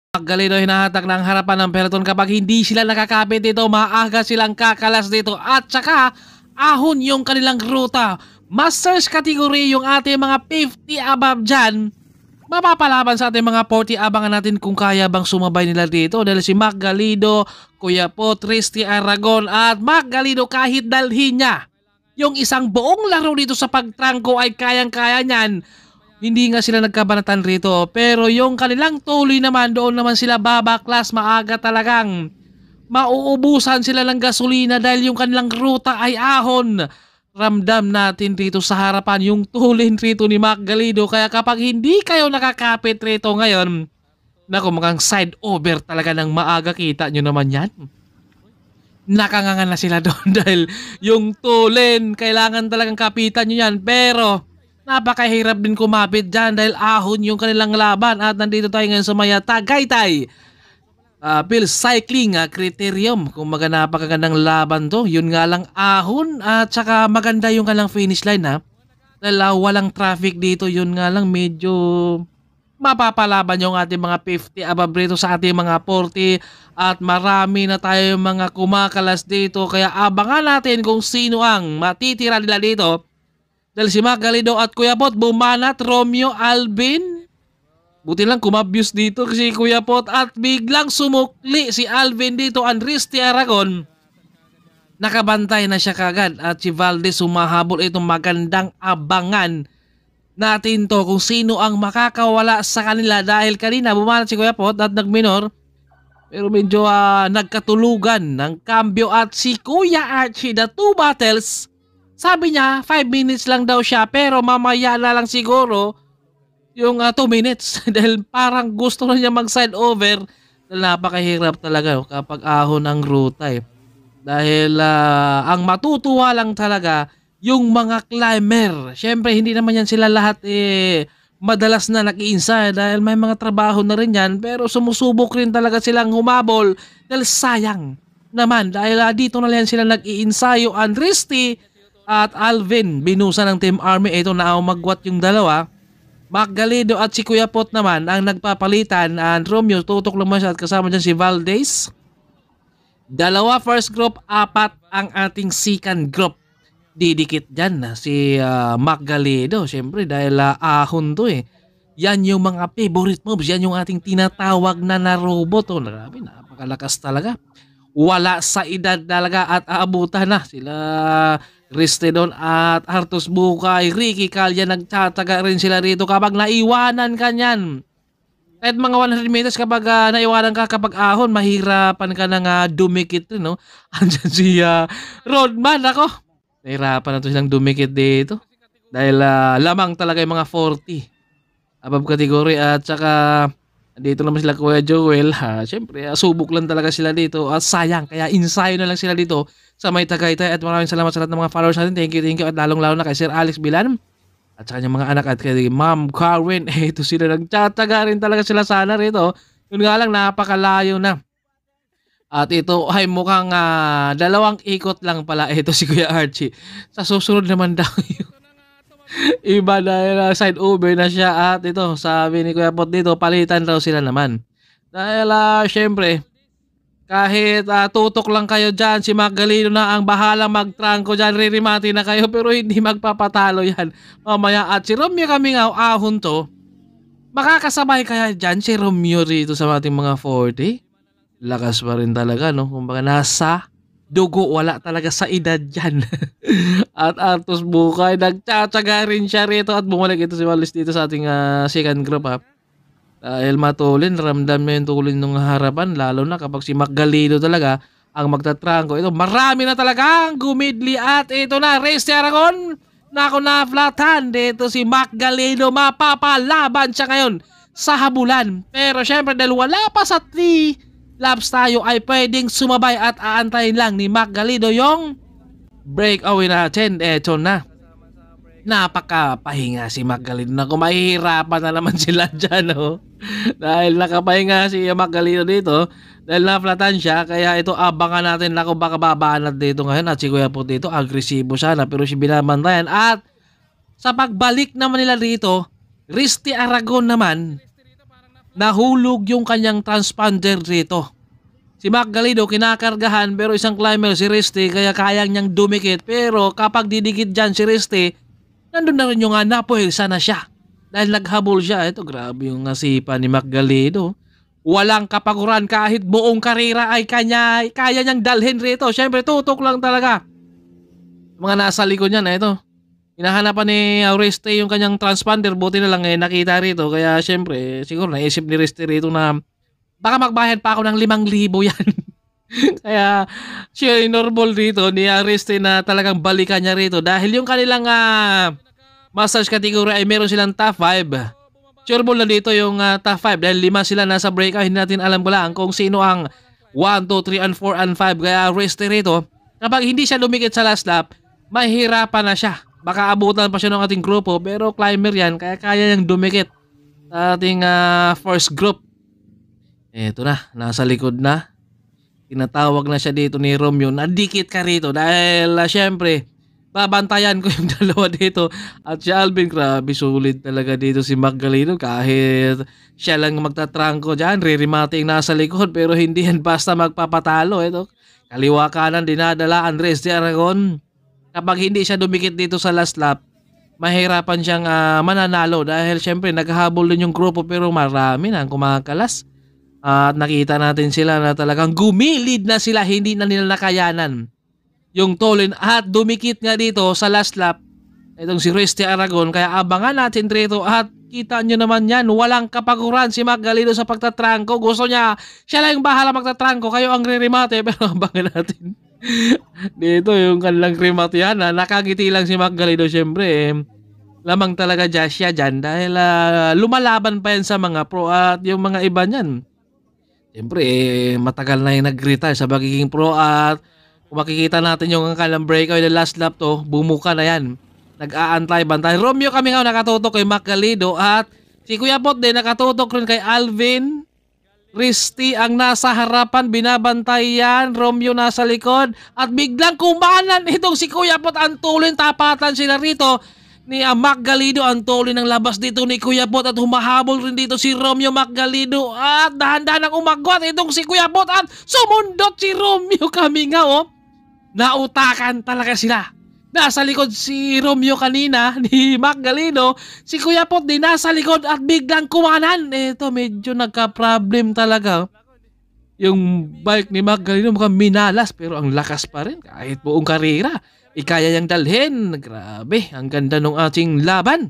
Maggalino hinahatak ng harapan ng peloton kapag hindi sila nakakapit dito, maaga silang kakalas dito at saka ahon yung kanilang ruta. Masters category yung ating mga 50 above dyan. Mapapalaban sa ating mga 40, abangan natin kung kaya bang sumabay nila dito dahil si Mac Galido, Kuya Po, Tristy Aragon at Mac Galido kahit dalhin niya yung isang buong laro dito sa pagtrangko ay kayang-kaya niyan. Hindi nga sila nagkabanatan rito pero yung kanilang tuloy naman doon naman sila babaklas, maaga talagang mauubusan sila ng gasolina dahil yung kanilang ruta ay ahon. Ramdam natin rito sa harapan yung tulin rito ni Mac Galido kaya kapag hindi kayo nakakapit rito ngayon, naku mukhang side over talaga ng maaga, kita nyo naman yan. Nakangangan na sila doon dahil yung tulin kailangan talagang kapitan nyo yan pero napakahirap din kumapit dyan dahil ahon yung kanilang laban at nandito tayo ngayon sa Maya Tagaytay Phil Cycling Criterium. Kung napakagandang laban to, yun nga lang ahon at saka maganda yung kanilang finish line dahil walang traffic dito, yun nga lang medyo mapapalaban yung ating mga 50 above rito sa ating mga 40 at marami na tayo mga kumakalas dito kaya abangan natin kung sino ang matitira nila dito. Dahil si Mac Galido at Kuya Pot bumanat, Romeo Alvin. Buti lang kumabuse dito si Kuya Pot at biglang sumukli si Alvin dito, Tristy Aragon. Nakabantay na siya kagad at si Valdez sumahabol. Itong magandang abangan natin to kung sino ang makakawala sa kanila dahil kanina bumanat si Kuya Pot at nagminor. Pero medyo nagkatulugan ng kambyo at si Kuya Archie, the 2 battles. Sabi niya 5 minutes lang daw siya pero mamaya na lang siguro yung 2 minutes dahil parang gusto na niya mag side over dahil napakahirap talaga kapag ahon ang ruta dahil ang matutuwa lang talaga yung mga climber. Syempre hindi naman yan sila lahat madalas na nag-iinsa dahil may mga trabaho na rin yan pero sumusubok rin talaga silang humabol dahil sayang naman dahil dito na lang sila nag-iinsayo. Tristy at Alvin binusa ng Team Army. Ito na magwat yung dalawa. Mac Galido at si Kuya Pot naman ang nagpapalitan. And Romeo tutok naman siya at kasama dyan si Valdez. Dalawa first group, 4 ang ating second group. Didikit dyan si Mac Galido. Siyempre dahil ahon to Yan yung mga favorite moves. Yan yung ating tinatawag na robot. Grabe, napakalakas talaga. Wala sa edad talaga at aabutan na sila Ristedon at Artus Bukay, Ricky Calya, nagtataga rin sila rito kapag naiwanan ka niyan. Kahit mga 100 meters kapag naiwanan ka kapag ahon, mahirapan ka na dumikit rin, no? Andyan si Rodman, ako. Nahirapan na to silang dumikit dito. Dahil lamang talaga yung mga 40 above category at saka dito naman sila Kuya Joel. Siyempre, subok lang talaga sila dito at sayang. Kaya ensayo na lang sila dito sa May Tagaytay at maraming salamat sa lahat ng mga followers natin. Thank you at lalong-lalo na kay Sir Alex Bilan at sa kanyang mga anak at kay Ma'am Carwin. Ito sila, nagtataga rin talaga sila sana rito. Yun nga lang, napakalayo na. At ito ay mukhang 2 ikot lang pala. Ito si Kuya Archie. Sa susunod naman daw yun. Iba dahil side over na siya at ito sabi ni Kuya Pot dito palitan raw sila naman dahil syempre kahit tutok lang kayo dyan, si Mac Galido na ang bahalang magtrangko dyan, ririmati na kayo pero hindi magpapatalo yan mamaya. At si Romeo Camingaw, ahon to, makakasabay kaya dyan si Romeo rito sa ating mga 40? Lakas pa rin talaga, no? Kumbaga nasa dugo, wala talaga sa edad dyan. At Artus Bukay, nagtsatsaga rin siya rito at bumalik ito si Wallace dito sa ating second group dahil matulin, ramdam mo yung tulin ng harapan lalo na kapag si Mac Galido talaga ang magtatrangko. Ito marami na talagang gumidli at ito na Race Aragon. Nako na flatan dito si Mac Galido, mapapalaban siya ngayon sa habulan pero syempre dahil wala pa sa 3 laps tayo ay pwedeng sumabay at aantayin lang ni Mac Galido yung breakaway natin. Eto na. Napakapahinga si Mac Galido na kung mahihirapan na naman sila dyan. Dahil nakapahinga si Mac Galido dito. Dahil naflatan siya. Kaya ito abangan natin na kung baka babanat dito ngayon. At si Kuya po dito agresibo sana pero si binabantayan. At sa pagbalik naman nila dito, Tristy Aragon naman nahulog yung kanyang transponder rito. Si Mac Galido kinakargahan pero isang climber si Risty kaya kayang niyang dumikit pero kapag didikit dyan si Risty, nandun na rin yung napuwersa na siya. Dahil naghabol siya. Ito grabe yung nasipa ni Mac Galido. Walang kapaguran kahit buong karera ay kaya niyang dalhin rito. Siyempre tutok lang talaga. Mga nasa likod niya na ito. Hinahanapan ni Risty yung kanyang transponder. Buti na lang nakita rito. Kaya siyempre siguro naisip ni Risty rito na baka magbayad pa ako ng 5,000 yan. Kaya siya normal dito ni Risty na talagang balikan niya rito. Dahil yung kanilang massage category ay meron silang top 5. Sureball na dito yung top 5 dahil 5 sila nasa breakout. Hindi natin alam ko lang kung sino ang 1, 2, 3, and 4, and 5. Kaya Risty rito, kapag hindi siya lumikit sa last lap, mahirapan na siya. Baka abutan pa siya ng ating grupo pero climber yan kaya kaya niyang dumikit sa ating first group. Eto na, nasa likod na. Tinatawag na siya dito ni Romeo. Nadikit ka rito dahil syempre babantayan ko yung dalawa dito. At si Alvin, grabe sulit talaga dito si Mac Galido. Kahit siya lang magtatrangko dyan, re-remate yung nasa likod. Pero hindi yan basta magpapatalo. Ito, kaliwa kanan dinadala Andres de Aragon. Kapag hindi siya dumikit dito sa last lap, mahirapan siyang mananalo. Dahil syempre naghahabol din yung grupo pero marami na ang kumakalas. At nakita natin sila na talagang gumilid na sila, hindi na nila nakayanan yung tolin at dumikit nga dito sa last lap itong si Risty Aragon. Kaya abangan natin dito at kita nyo naman yan, walang kapaguran si Mac Galido sa pagtatrangko. Gusto niya, siya lang yung bahala magtatrangko, kayo ang re-remate. Pero abangan natin dito yung kanilang remate yan. Nakangiti lang si Mac Galido syempre lamang talaga siya dyan dahil lumalaban pa yan sa mga pro at yung mga iba niyan. Siyempre, matagal na yung nag-retire sa pagiging pro at kung makikita natin yung kanilang breakout yung last lap to, bumuka na yan. Nag-aantay-bantay. Romeo kami nga nakatutok kay Mac Galido at si Kuya Pot din nakatutok rin kay Alvin. Risty ang nasa harapan, binabantay yan. Romeo nasa likod at biglang kumanan itong si Kuya Pot. Ang tulin, tapatan sila rito ni Mac Galido. Ang tuloy ng labas dito ni Kuya Pot at humahabol rin dito si Romeo Mac Galido at dahan-dahan ang umagwat itong si Kuya Pot at sumundot si Romeo. Kami nga nautakan talaga sila. Nasa likod si Romeo kanina ni Mac Galido, si Kuya Pot din nasa likod at biglang kumanan. Ito medyo nagka-problem talaga. Yung bike ni Mac Galido mukhang minalas pero ang lakas pa rin kahit buong karera. Ikaya niyang dalhin. Grabe, ang ganda ng ating laban.